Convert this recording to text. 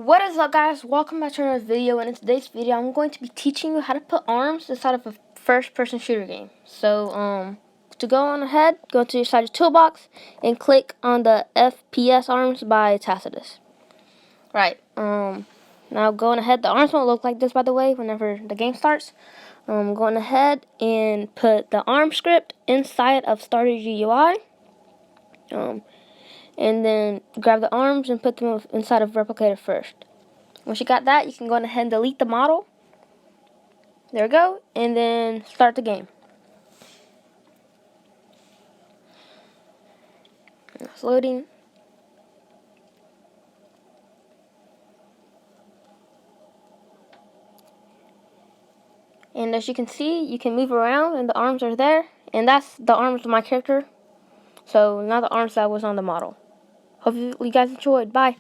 What is up, guys? Welcome back to another video, and in today's video I'm going to be teaching you how to put arms inside of a first-person shooter game. So to go on ahead, go to your side of your toolbox and click on the FPS arms by Tacitus. Right, now going ahead, the arms won't look like this, by the way, whenever the game starts. Going ahead and put the arm script inside of Starter GUI. And then grab the arms and put them inside of Replicator first. Once you got that, you can go ahead and delete the model. There we go. And then start the game. It's loading. And as you can see, you can move around and the arms are there. And that's the arms of my character. So now the arms that was on the modle. Hope you guys enjoyed. Bye.